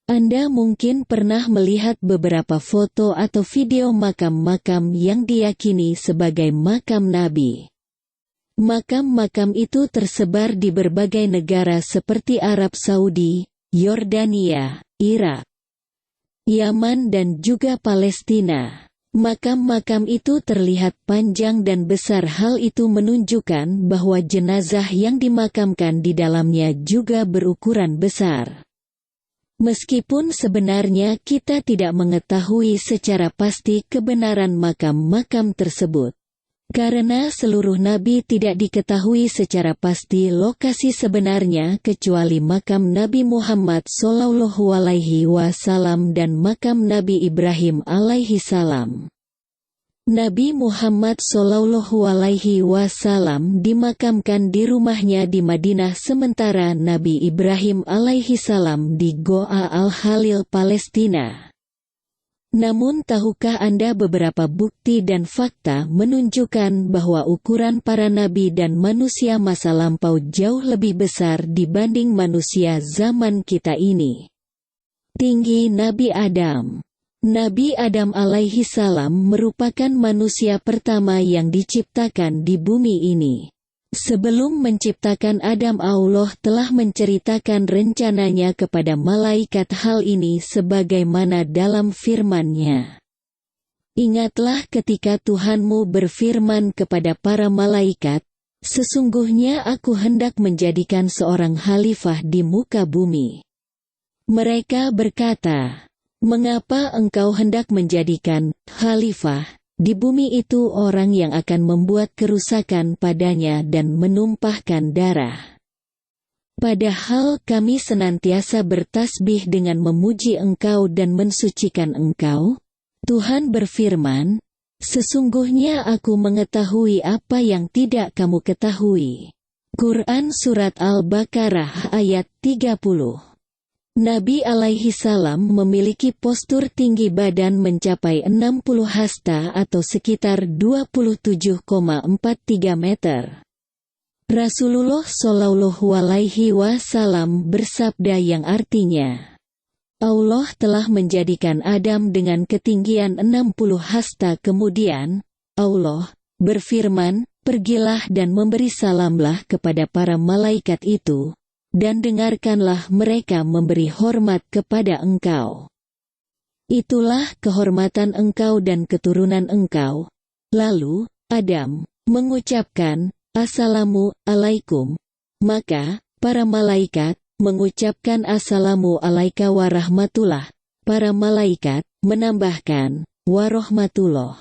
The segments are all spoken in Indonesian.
Anda mungkin pernah melihat beberapa foto atau video makam-makam yang diyakini sebagai makam Nabi. Makam-makam itu tersebar di berbagai negara seperti Arab Saudi, Yordania, Irak, Yaman dan juga Palestina. Makam-makam itu terlihat panjang dan besar. Hal itu menunjukkan bahwa jenazah yang dimakamkan di dalamnya juga berukuran besar. Meskipun sebenarnya kita tidak mengetahui secara pasti kebenaran makam-makam tersebut. Karena seluruh nabi tidak diketahui secara pasti lokasi sebenarnya kecuali makam Nabi Muhammad SAW dan makam Nabi Ibrahim alaihi salam. Nabi Muhammad SAW dimakamkan di rumahnya di Madinah sementara Nabi Ibrahim alaihi salam di Goa Al-Khalil, Palestina. Namun tahukah Anda beberapa bukti dan fakta menunjukkan bahwa ukuran para nabi dan manusia masa lampau jauh lebih besar dibanding manusia zaman kita ini? Tinggi Nabi Adam. Nabi Adam alaihi salam merupakan manusia pertama yang diciptakan di bumi ini. Sebelum menciptakan Adam, Allah telah menceritakan rencananya kepada malaikat hal ini sebagaimana dalam firman-Nya. Ingatlah ketika Tuhanmu berfirman kepada para malaikat, sesungguhnya aku hendak menjadikan seorang khalifah di muka bumi. Mereka berkata, mengapa engkau hendak menjadikan khalifah di bumi itu orang yang akan membuat kerusakan padanya dan menumpahkan darah? Padahal kami senantiasa bertasbih dengan memuji Engkau dan mensucikan Engkau. Tuhan berfirman, sesungguhnya aku mengetahui apa yang tidak kamu ketahui. Quran Surat Al-Baqarah ayat 30. Nabi alaihi salam memiliki postur tinggi badan mencapai 60 hasta atau sekitar 27,43 meter. Rasulullah Shallallahu alaihi wasallam bersabda yang artinya, Allah telah menjadikan Adam dengan ketinggian 60 hasta. Kemudian, Allah berfirman, pergilah dan memberi salamlah kepada para malaikat itu, dan dengarkanlah mereka memberi hormat kepada engkau. Itulah kehormatan engkau dan keturunan engkau. Lalu, Adam mengucapkan, Assalamu alaikum. Maka, para malaikat mengucapkan Assalamu alaika warahmatullah. Para malaikat menambahkan, warahmatullah.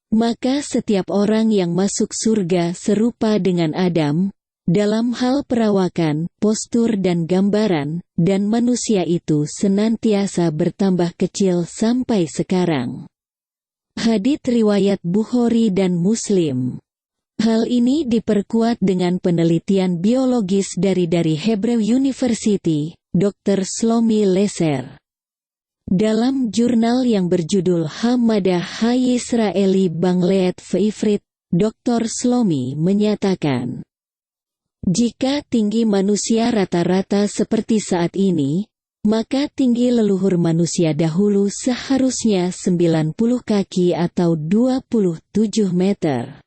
Maka setiap orang yang masuk surga serupa dengan Adam, dalam hal perawakan, postur dan gambaran, dan manusia itu senantiasa bertambah kecil sampai sekarang. Hadits riwayat Bukhari dan Muslim. Hal ini diperkuat dengan penelitian biologis dari Hebrew University, Dr. Shlomi Leser. Dalam jurnal yang berjudul Hamadah HaYisraeli Bangleet Ve'ifrit, Dr. Shlomi menyatakan, jika tinggi manusia rata-rata seperti saat ini, maka tinggi leluhur manusia dahulu seharusnya 90 kaki atau 27 meter.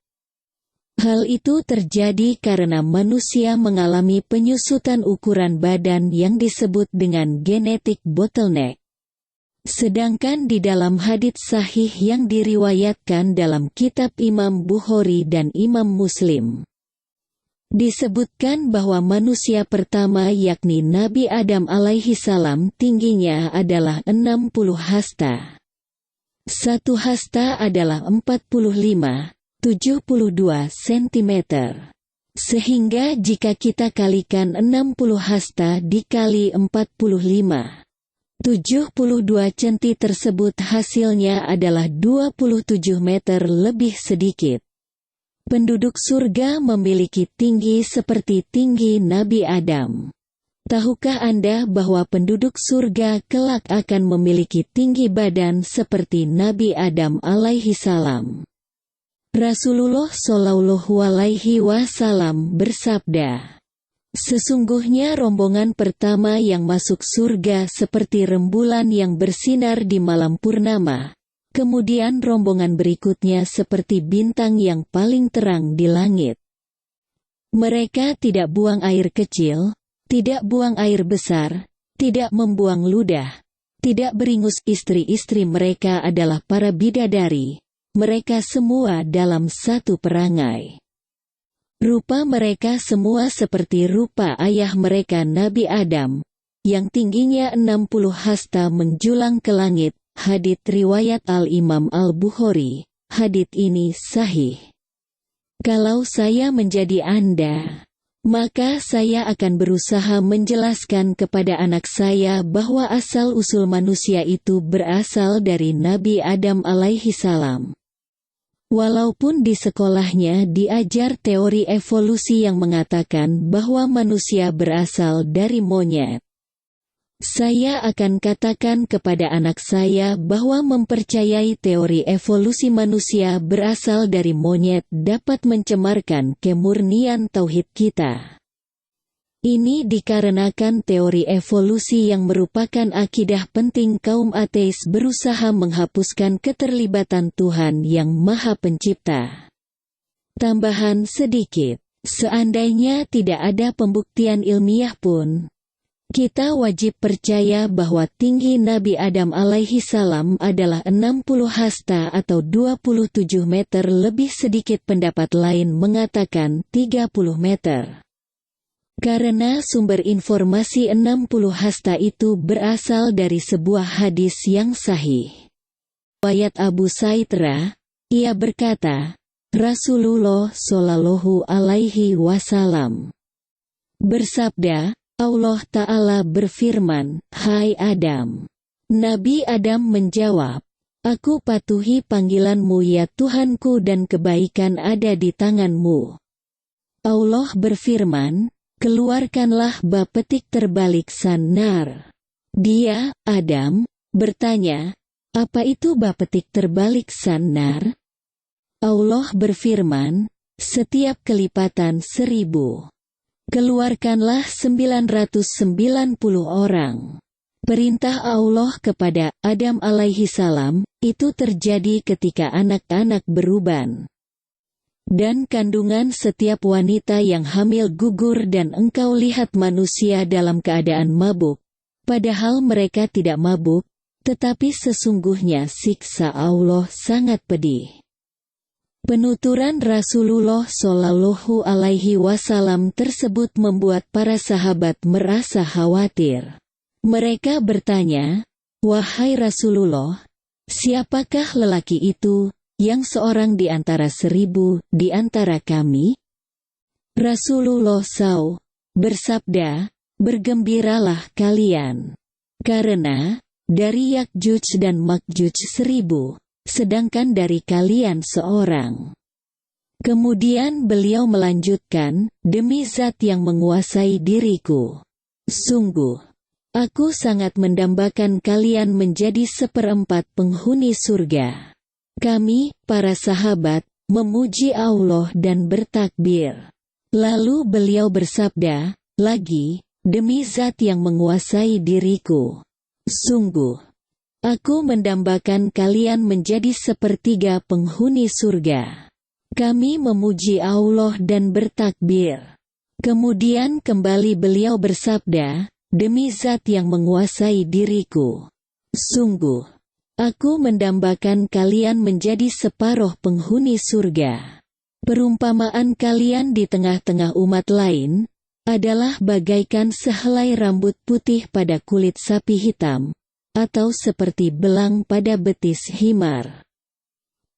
Hal itu terjadi karena manusia mengalami penyusutan ukuran badan yang disebut dengan genetic bottleneck. Sedangkan di dalam hadits sahih yang diriwayatkan dalam kitab Imam Bukhari dan Imam Muslim, disebutkan bahwa manusia pertama yakni Nabi Adam alaihi salam tingginya adalah 60 hasta. Satu hasta adalah 45-72 cm. Sehingga jika kita kalikan 60 hasta dikali 45-72 cm tersebut hasilnya adalah 27 meter lebih sedikit. Penduduk surga memiliki tinggi seperti tinggi Nabi Adam. Tahukah Anda bahwa penduduk surga kelak akan memiliki tinggi badan seperti Nabi Adam alaihi salam? Rasulullah Shallallahu alaihi wasallam bersabda, Sesungguhnya rombongan pertama yang masuk surga seperti rembulan yang bersinar di malam purnama. Kemudian rombongan berikutnya seperti bintang yang paling terang di langit. Mereka tidak buang air kecil, tidak buang air besar, tidak membuang ludah, tidak beringus. Istri-istri mereka adalah para bidadari. Mereka semua dalam satu perangai. Rupa mereka semua seperti rupa ayah mereka Nabi Adam, yang tingginya 60 hasta menjulang ke langit. Hadits riwayat Al-Imam Al-Bukhari. Hadits ini sahih. Kalau saya menjadi Anda, maka saya akan berusaha menjelaskan kepada anak saya bahwa asal-usul manusia itu berasal dari Nabi Adam alaihi salam. Walaupun di sekolahnya diajar teori evolusi yang mengatakan bahwa manusia berasal dari monyet, saya akan katakan kepada anak saya bahwa mempercayai teori evolusi manusia berasal dari monyet dapat mencemarkan kemurnian tauhid kita. Ini dikarenakan teori evolusi yang merupakan akidah penting kaum ateis berusaha menghapuskan keterlibatan Tuhan yang Maha Pencipta. Tambahan sedikit, seandainya tidak ada pembuktian ilmiah pun, kita wajib percaya bahwa tinggi Nabi Adam alaihi salam adalah 60 hasta atau 27 meter lebih sedikit. Pendapat lain mengatakan 30 meter. Karena sumber informasi 60 hasta itu berasal dari sebuah hadis yang sahih. Riwayat Abu Saidra, ia berkata, Rasulullah Shallallahu Alaihi Wasallam bersabda, Allah Ta'ala berfirman, Hai Adam. Nabi Adam menjawab, Aku patuhi panggilanmu ya Tuhanku dan kebaikan ada di tanganmu. Allah berfirman, Keluarkanlah bapetik terbalik sanar. Dia, Adam, bertanya, apa itu bapetik terbalik sanar? Allah berfirman, setiap kelipatan 1000. Keluarkanlah 990 orang. Perintah Allah kepada Adam alaihi salam, itu terjadi ketika anak-anak beruban. Dan kandungan setiap wanita yang hamil gugur dan engkau lihat manusia dalam keadaan mabuk, padahal mereka tidak mabuk, tetapi sesungguhnya siksa Allah sangat pedih. Penuturan Rasulullah Shallallahu Alaihi Wasallam tersebut membuat para sahabat merasa khawatir. Mereka bertanya, Wahai Rasulullah, siapakah lelaki itu, yang seorang di antara 1000 di antara kami? Rasulullah SAW bersabda, bergembiralah kalian, karena dari Yakjuj dan Makjuj 1000, sedangkan dari kalian seorang. Kemudian beliau melanjutkan, demi zat yang menguasai diriku, sungguh, aku sangat mendambakan kalian menjadi 1/4 penghuni surga. Kami, para sahabat, memuji Allah dan bertakbir. Lalu beliau bersabda, lagi, demi zat yang menguasai diriku, sungguh, aku mendambakan kalian menjadi 1/3 penghuni surga. Kami memuji Allah dan bertakbir. Kemudian kembali beliau bersabda, demi zat yang menguasai diriku, sungguh, aku mendambakan kalian menjadi 1/2 penghuni surga. Perumpamaan kalian di tengah-tengah umat lain, adalah bagaikan sehelai rambut putih pada kulit sapi hitam, atau seperti belang pada betis himar.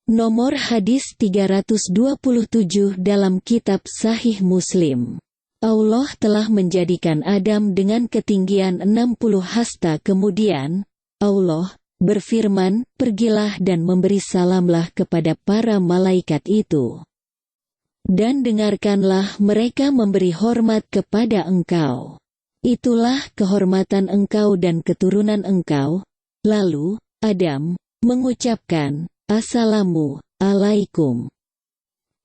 Nomor hadis 327 dalam kitab Sahih Muslim. Allah telah menjadikan Adam dengan ketinggian 60 hasta. Kemudian, Allah berfirman, pergilah dan memberi salamlah kepada para malaikat itu. Dan dengarkanlah mereka memberi hormat kepada engkau. Itulah kehormatan engkau dan keturunan engkau. Lalu, Adam mengucapkan, Assalamu alaikum.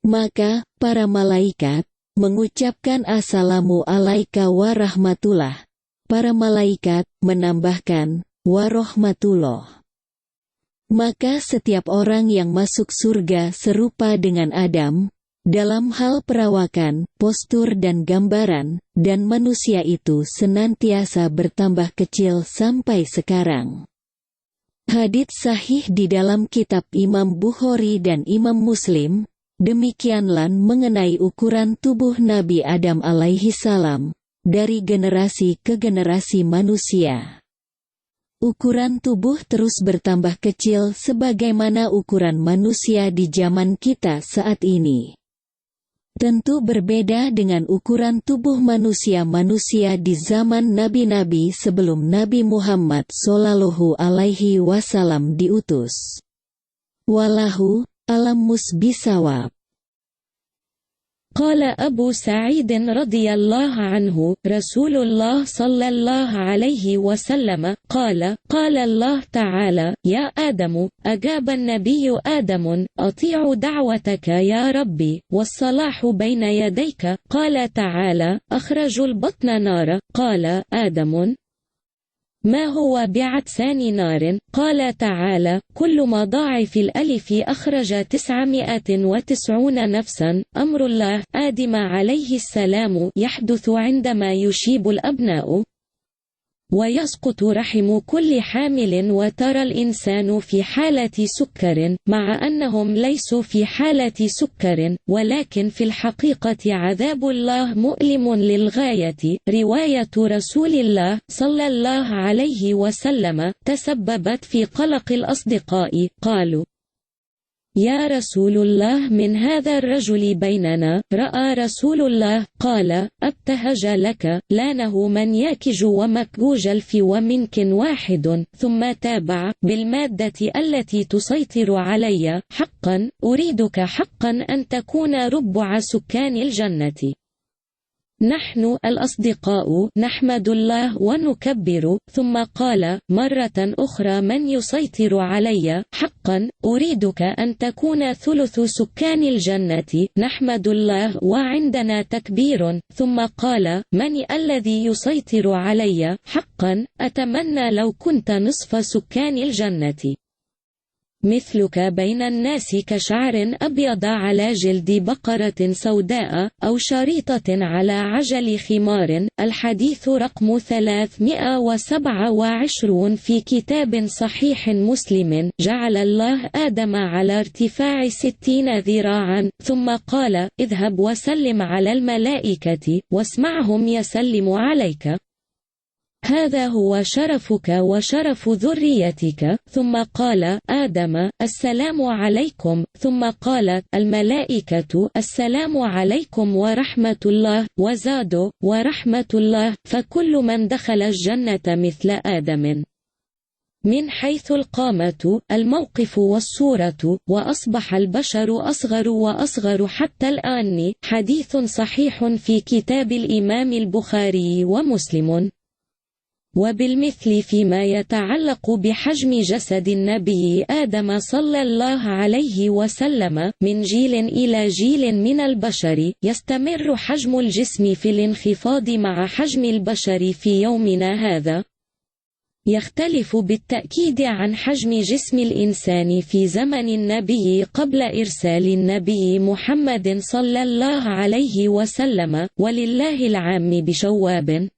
Maka, para malaikat mengucapkan Assalamu alaika warahmatullah. Para malaikat menambahkan warahmatullah. Maka setiap orang yang masuk surga serupa dengan Adam, dalam hal perawakan, postur dan gambaran, dan manusia itu senantiasa bertambah kecil sampai sekarang. Hadits sahih di dalam kitab Imam Bukhari dan Imam Muslim, demikianlah mengenai ukuran tubuh Nabi Adam alaihi salam, dari generasi ke generasi manusia. Ukuran tubuh terus bertambah kecil sebagaimana ukuran manusia di zaman kita saat ini. Tentu berbeda dengan ukuran tubuh manusia-manusia di zaman nabi-nabi sebelum Nabi Muhammad Shallallahu Alaihi Wasallam diutus. Wallahu a'lam bissawab. قال أبو سعيد رضي الله عنه رسول الله صلى الله عليه وسلم قال قال الله تعالى يا آدم أجاب النبي آدم أطيع دعوتك يا ربي والصلاح بين يديك قال تعالى أخرج البطن نار قال آدم ما هو بعدسان نار قال تعالى كل مضاعف الألف أخرج 990 نفسا أمر الله آدم عليه السلام يحدث عندما يشيب الأبناء ويسقط رحم كل حامل وترى الإنسان في حالة سكر مع أنهم ليسوا في حالة سكر ولكن في الحقيقة عذاب الله مؤلم للغاية رواية رسول الله صلى الله عليه وسلم تسببت في قلق الأصدقاء قالوا يا رسول الله من هذا الرجل بيننا رأى رسول الله قال أبتهج لك لانه من ياكج ومكبوج الف ومنك واحد ثم تابع بالمادة التي تسيطر علي حقا أريدك حقا أن تكون ربع سكان الجنة نحن الأصدقاء نحمد الله ونكبر ثم قال مرة أخرى من يسيطر علي حقا أريدك أن تكون ثلث سكان الجنة نحمد الله وعندنا تكبير ثم قال من الذي يسيطر علي حقا أتمنى لو كنت نصف سكان الجنة مثلك بين الناس كشعر أبيض على جلد بقرة سوداء أو شريطة على عجل خمار الحديث رقم 327 في كتاب صحيح مسلم جعل الله آدم على ارتفاع 60 ذراعا ثم قال اذهب وسلم على الملائكة واسمعهم يسلم عليك هذا هو شرفك وشرف ذريتك ثم قال آدم السلام عليكم ثم قالت الملائكة السلام عليكم ورحمة الله وزادوا ورحمة الله فكل من دخل الجنة مثل آدم من حيث القامة الموقف والصورة وأصبح البشر أصغر وأصغر حتى الآن حديث صحيح في كتاب الإمام البخاري ومسلم وبالمثل فيما يتعلق بحجم جسد النبي آدم صلى الله عليه وسلم من جيل إلى جيل من البشر يستمر حجم الجسم في الانخفاض مع حجم البشر في يومنا هذا يختلف بالتأكيد عن حجم جسم الإنسان في زمن النبي قبل إرسال النبي محمد صلى الله عليه وسلم ولله العام بشواب